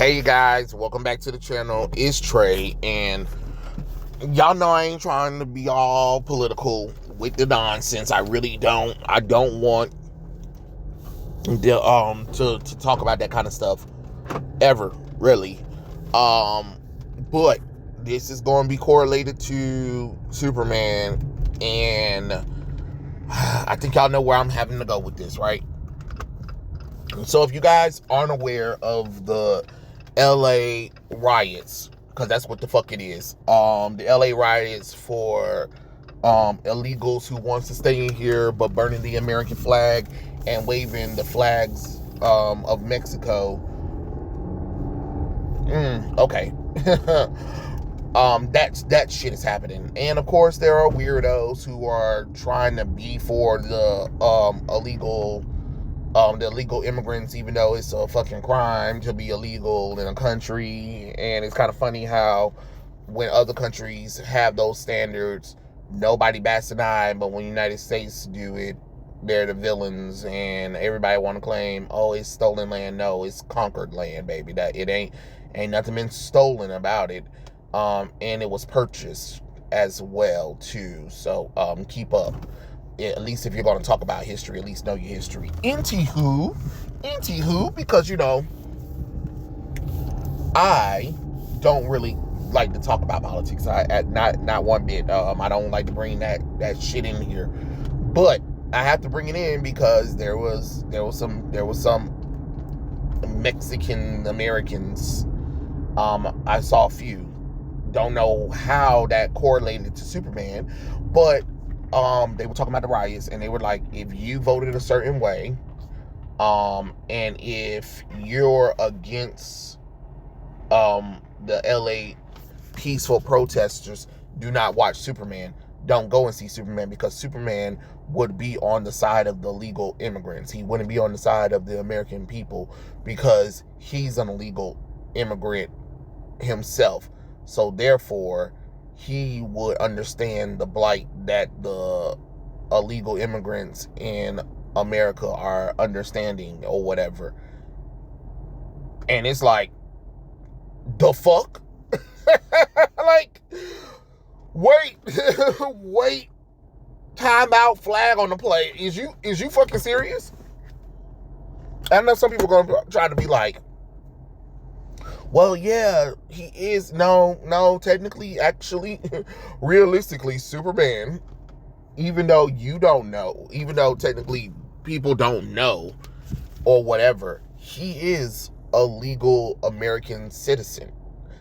Hey guys, welcome back to the channel. It's Trey, and y'all know I ain't trying to be all political with the nonsense. I really don't. I don't want to talk about that kind of stuff ever, really. But this is going to be correlated to Superman, and I think y'all know where I'm having to go with this, right? So if you guys aren't aware of the LA riots, because that's what the fuck it is. The LA riots for illegals who wants to stay in here but burning the American flag and waving the flags of Mexico. Okay. That shit is happening. And of course there are weirdos who are trying to be for the illegal immigrants, even though it's a fucking crime to be illegal in a country. And it's kind of funny how when other countries have those standards, nobody bats an eye, but when the United States do it, they're the villains, and everybody want to claim, oh, it's stolen land. No, it's conquered land, baby. That it ain't nothing been stolen about it. And it was purchased as well too. So keep up. At least if you're going to talk about history, at least know your history. Anywho, because I don't really like to talk about politics. Not one bit. I don't like to bring that shit in here, but I have to bring it in because there was some Mexican Americans. I saw a few. Don't know how that correlated to Superman, but they were talking about the riots, and they were like, if you voted a certain way, and if you're against the LA peaceful protesters, do not watch Superman. Don't go and see Superman, because Superman would be on the side of the legal immigrants. He wouldn't be on the side of the American people, because he's an illegal immigrant himself. So therefore, he would understand the blight that the illegal immigrants in America are understanding or whatever. And it's like, the fuck? Like, wait, time out, flag on the play. Is you fucking serious? I know some people are going to try to be like, well, yeah, he is. No, technically, actually, realistically, Superman, even though you don't know, even though technically people don't know or whatever, he is a legal American citizen.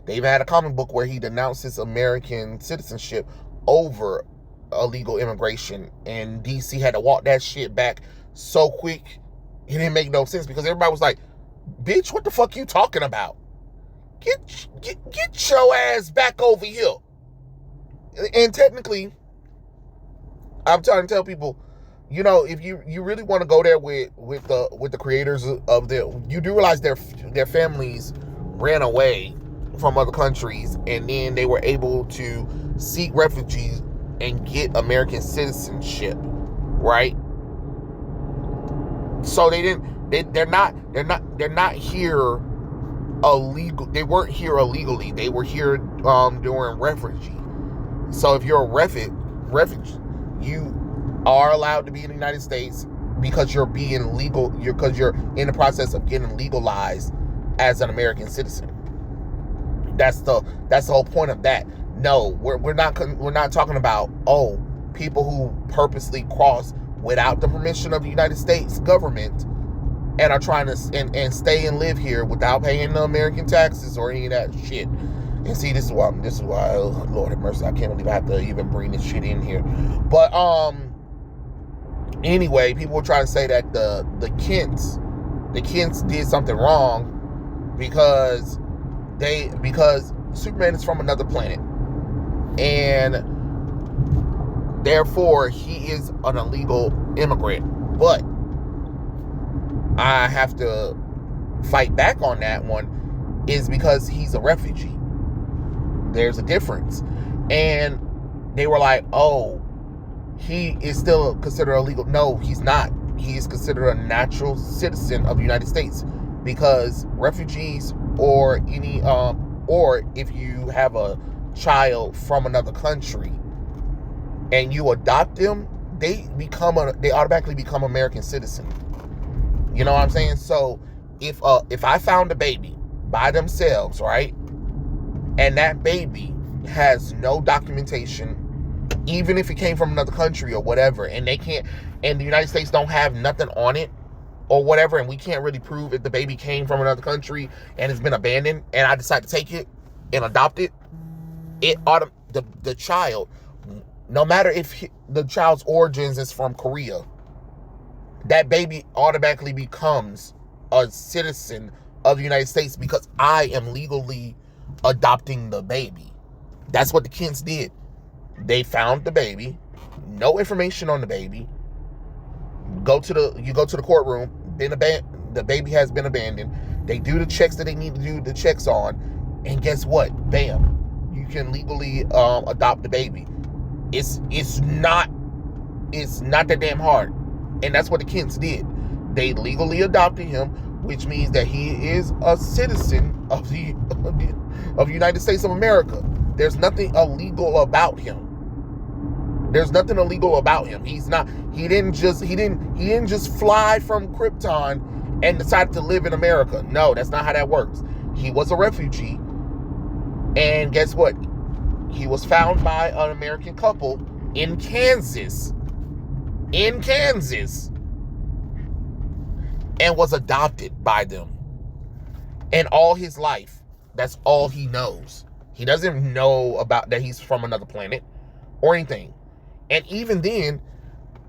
They even had a comic book where he denounced his American citizenship over illegal immigration, and DC had to walk that shit back so quick, it didn't make no sense, because everybody was like, bitch, what the fuck you talking about? Get your ass back over here. And technically, I'm trying to tell people, if you really want to go there with the creators of you do realize their families ran away from other countries, and then they were able to seek refugees and get American citizenship, right? So they're not here illegal. They weren't here illegally. They were here during refugee. So if you're a refugee, you are allowed to be in the United States because you're being legal. Because you're in the process of getting legalized as an American citizen. That's the whole point of that. No, we're not talking about people who purposely cross without the permission of the United States government and are trying to and stay and live here without paying the American taxes or any of that shit. And see, this is why, oh, Lord have mercy, I can't believe I have to even bring this shit in here. But anyway, people were trying to say that the Kents did something wrong because Superman is from another planet, and therefore he is an illegal immigrant. But I have to fight back on that one, is because he's a refugee. There's a difference. And they were like, oh, he is still considered illegal. No, he's not. He is considered a natural citizen of the United States, because refugees or any or if you have a child from another country and you adopt them, they automatically become American citizen. You know what I'm saying? So if I found a baby by themselves, right, and that baby has no documentation, even if it came from another country or whatever, and the United States don't have nothing on it or whatever, and we can't really prove if the baby came from another country and has been abandoned, and I decide to take it and adopt it, the child, no matter if the child's origins is from Korea, that baby automatically becomes a citizen of the United States because I am legally adopting the baby. That's what the Kents did. They found the baby, no information on the baby. You go to the courtroom. The baby has been abandoned. They do the checks that they need to do the checks on, and guess what? Bam, you can legally adopt the baby. It's not that damn hard, and that's what the Kents did. They legally adopted him, which means that he is a citizen of the United States of America. There's nothing illegal about him. There's nothing illegal about him. He didn't just fly from Krypton and decide to live in America. No, that's not how that works. He was a refugee, and guess what? He was found by an American couple in Kansas, and was adopted by them. And all his life, that's all he knows. He doesn't know about that he's from another planet or anything. And even then,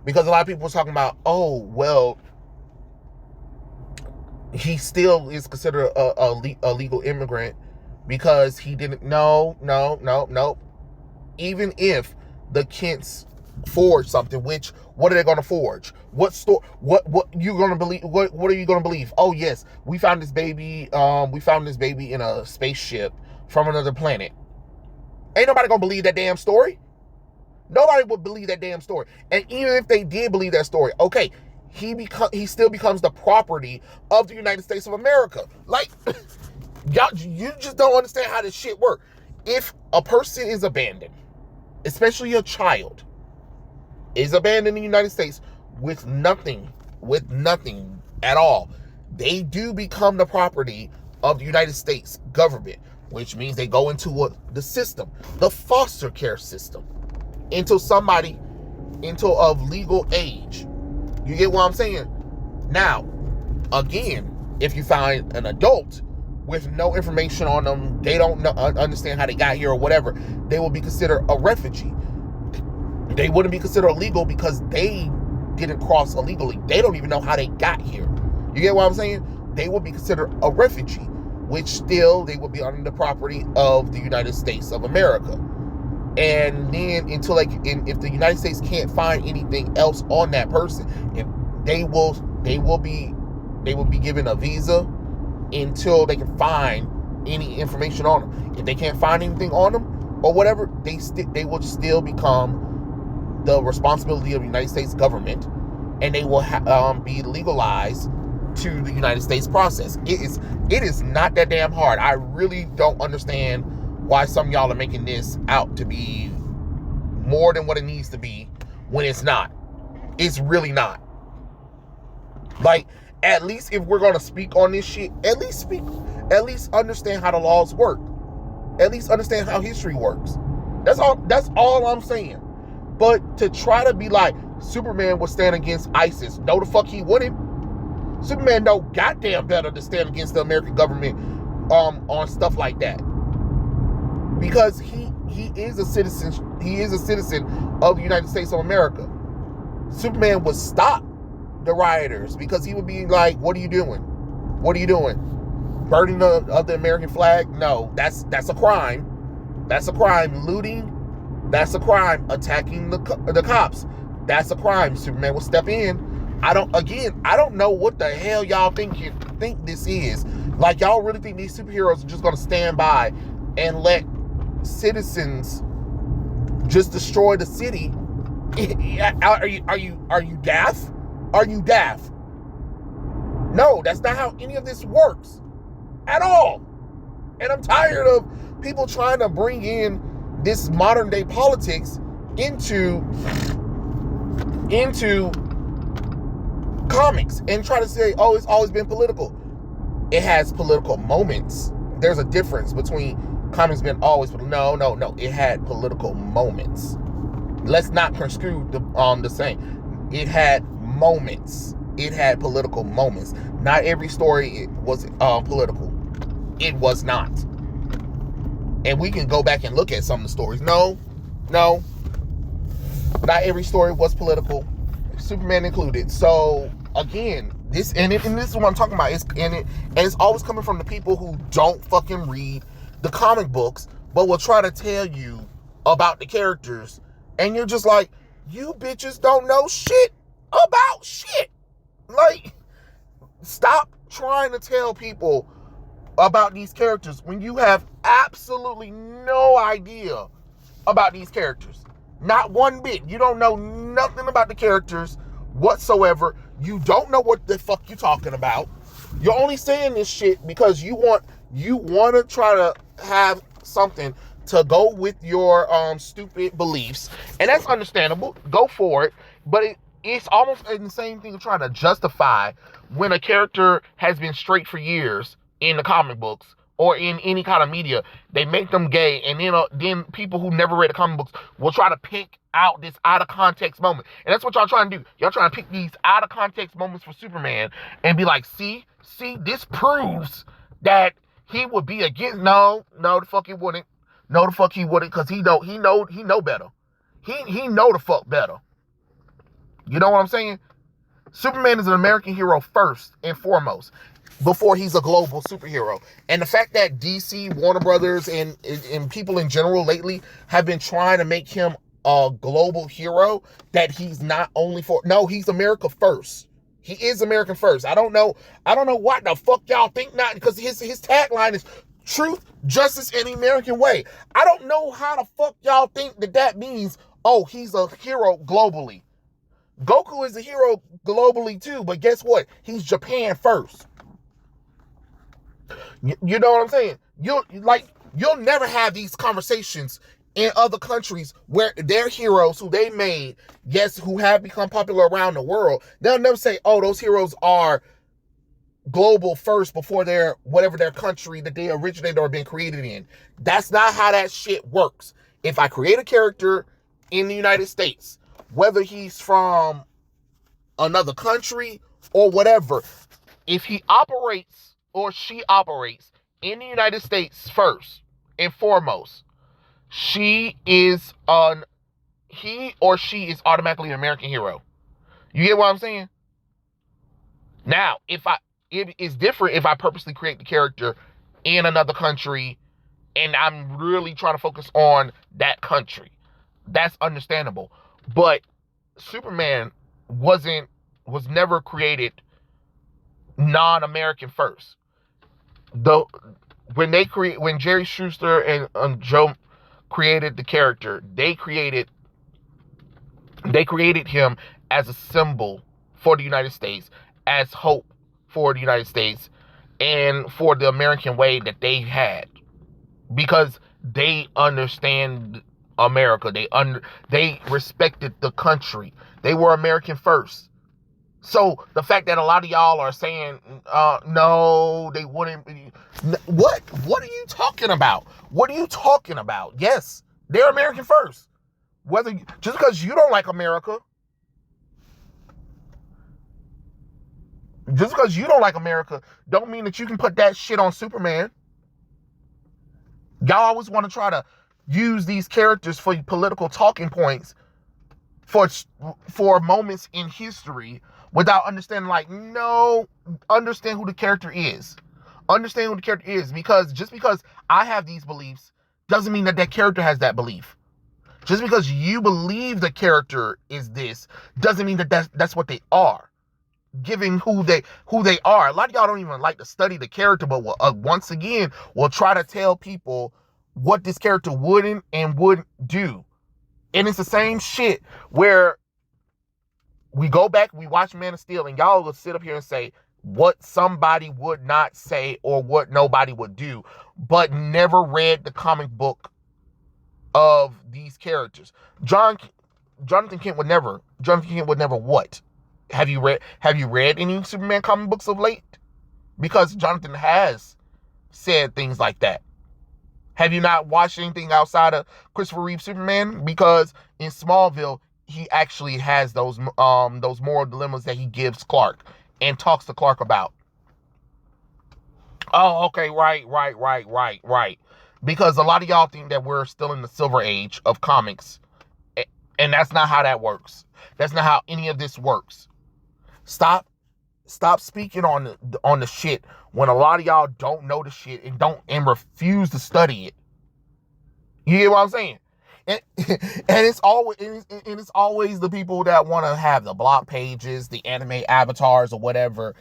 because a lot of people were talking about, oh, well, he still is considered a legal immigrant because he didn't. No. Even if the Kents forge something, which, what are they going to forge? What you going to believe? What are you going to believe? Oh, yes, we found this baby. We found this baby in a spaceship from another planet. Ain't nobody going to believe that damn story. Nobody would believe that damn story. And even if they did believe that story, okay, he still becomes the property of the United States of America. Like, y'all, you just don't understand how this shit works. If a person is abandoned, especially a child, is abandoned in the United States with nothing at all, they do become the property of the United States government, which means they go into the system, the foster care system, until of legal age. You get what I'm saying? Now, again, if you find an adult with no information on them, they don't understand how they got here or whatever, they will be considered a refugee. They wouldn't be considered illegal because they didn't cross illegally. They don't even know how they got here. You get what I'm saying? They would be considered a refugee, which still they would be under the property of the United States of America. And then if the United States can't find anything else on that person, if they will be given a visa until they can find any information on them. If they can't find anything on them or whatever, they will still become the responsibility of the United States government, and they will be legalized to the United States process. It is not that damn hard. I really don't understand why some of y'all are making this out to be more than what it needs to be when it's not. It's really not. Like, at least if we're going to speak on this shit, at least understand how the laws work. At least understand how history works. That's all I'm saying. But to try to be like, Superman would stand against ISIS. No, the fuck he wouldn't. Superman know goddamn better to stand against the American government on stuff like that. Because he is a citizen of the United States of America. Superman would stop the rioters because he would be like, what are you doing? What are you doing? Burning of the American flag? No, that's a crime. That's a crime. Looting? That's a crime. Attacking the cops? That's a crime. Superman will step in. I don't know what the hell y'all think this is. Like, y'all really think these superheroes are just gonna stand by and let citizens just destroy the city? Are you daft? Are you daft? No, that's not how any of this works at all. And I'm tired of people trying to bring in this modern day politics into comics and try to say, oh, it's always been political. It has political moments. There's a difference between comics being always, no. It had political moments. Let's not construe the same. It had moments. It had political moments. Not every story was political. It was not. And we can go back and look at some of the stories. No. Not every story was political, Superman included. So again, this is what I'm talking about. It's always coming from the people who don't fucking read the comic books, but will try to tell you about the characters, and you're just like, you bitches don't know shit about shit. Like, stop trying to tell people about these characters when you have absolutely no idea about these characters. Not one bit. You don't know nothing about the characters whatsoever. You don't know what the fuck you're talking about. You're only saying this shit because you want to try to have something to go with your stupid beliefs, and that's understandable. Go for it, but it's almost the same thing of trying to justify when a character has been straight for years in the comic books or in any kind of media. They make them gay, and then people who never read the comic books will try to pick out this out of context moment. And that's what y'all trying to do. Y'all trying to pick these out of context moments for Superman and be like, see, this proves that he would be against. No, the fuck he wouldn't. No, the fuck he wouldn't, because he know better. He know the fuck better. You know what I'm saying? Superman is an American hero first and foremost, before he's a global superhero. And the fact that DC, Warner Brothers, and people in general lately have been trying to make him a global hero, that he's not only for, no, he's America first. He is American first. I don't know what the fuck y'all think not, because his tagline is truth, justice, and the American way. I don't know how the fuck y'all think that means, oh, he's a hero globally. Goku is a hero globally too, but guess what? He's Japan first. You know what I'm saying? You'll never have these conversations in other countries where their heroes who they made, yes, who have become popular around the world, they'll never say, oh, those heroes are global first before their whatever their country that they originated or been created in. That's not how that shit works. If I create a character in the United States, whether he's from another country or whatever, if he operates or she operates in the United States first and foremost, he or she is automatically an American hero. You get what I'm saying? Now, it is different if I purposely create the character in another country and I'm really trying to focus on that country. That's understandable. But Superman was never created non-American first. When Jerry Schuster and Joe created the character, they created him as a symbol for the United States, as hope for the United States, and for the American way that they had, because they understand America. They respected the country. They were American first. So the fact that a lot of y'all are saying, no, they wouldn't be. What are you talking about? What are you talking about? Yes, they're American first. Just because you don't like America, don't mean that you can put that shit on Superman. Y'all always want to try to use these characters for political talking points for moments in history without understanding, understand who the character is. Understand who the character is, because just because I have these beliefs doesn't mean that character has that belief. Just because you believe the character is this doesn't mean that's what they are. Given who they are. A lot of y'all don't even like to study the character, but once again, we'll try to tell people what this character wouldn't do. And it's the same shit where we go back, we watch Man of Steel, and y'all will sit up here and say, what somebody would not say or what nobody would do, but never read the comic book of these characters. Jonathan Kent would never what? Have you read any Superman comic books of late? Because Jonathan has said things like that. Have you not watched anything outside of Christopher Reeve Superman? Because in Smallville, he actually has those moral dilemmas that he gives Clark and talks to Clark about. Oh, okay, right. Because a lot of y'all think that we're still in the silver age of comics, and that's not how that works. That's not how any of this works. Stop speaking on the shit when a lot of y'all don't know the shit and refuse to study it. You get what I'm saying? And it's always the people that want to have the blog pages, the anime avatars or whatever,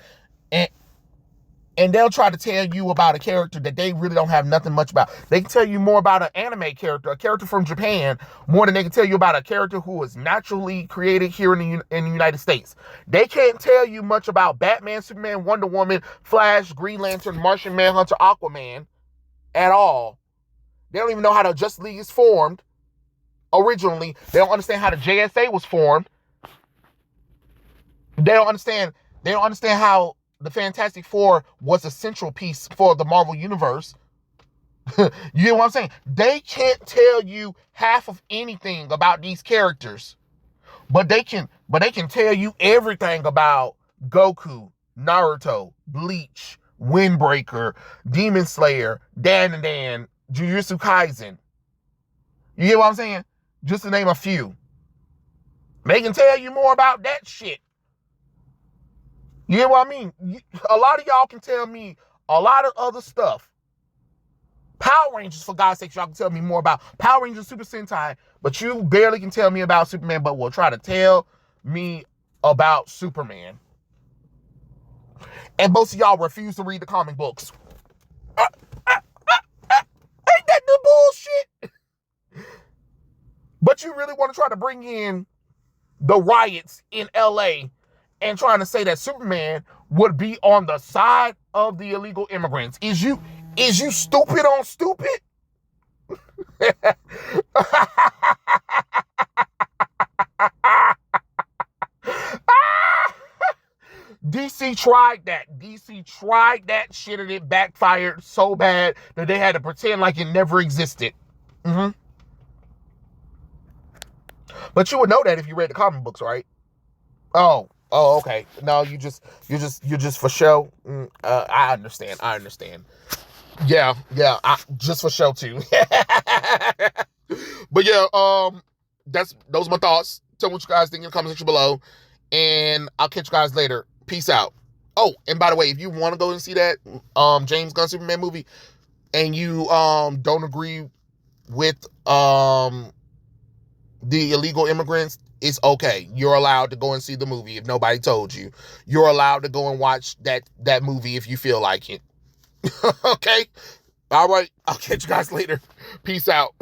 and they'll try to tell you about a character that they really don't have nothing much about. They can tell you more about an anime character, a character from Japan, more than they can tell you about a character who was naturally created here in the United States. They can't tell you much about Batman, Superman, Wonder Woman, Flash, Green Lantern, Martian Manhunter, Aquaman at all. They don't even know how the Justice League is formed originally. They don't understand how the JSA was formed. They don't understand how the Fantastic Four was a central piece for the Marvel Universe. You know what I'm saying? They can't tell you half of anything about these characters. But they can tell you everything about Goku, Naruto, Bleach, Windbreaker, Demon Slayer, Dan, Jujutsu Kaisen. You get what I'm saying? Just to name a few. They can tell you more about that shit. You get what I mean? A lot of y'all can tell me a lot of other stuff. Power Rangers, for God's sake, y'all can tell me more about Power Rangers, Super Sentai, but you barely can tell me about Superman, but will try to tell me about Superman. And most of y'all refuse to read the comic books. Ain't that the bullshit? But you really want to try to bring in the riots in LA and trying to say that Superman would be on the side of the illegal immigrants. Is you stupid on stupid? DC tried that shit and it backfired so bad that they had to pretend like it never existed. Mm-hmm. But you would know that if you read the comic books, right? Oh, okay. No, you just for show. I understand. Yeah. Just for show too. But yeah, those are my thoughts. Tell me what you guys think in the comment section below, and I'll catch you guys later. Peace out. Oh, and by the way, if you want to go and see that James Gunn Superman movie, and you don't agree with the illegal immigrants, it's okay. You're allowed to go and see the movie if nobody told you. You're allowed to go and watch that movie if you feel like it. Okay? All right. I'll catch you guys later. Peace out.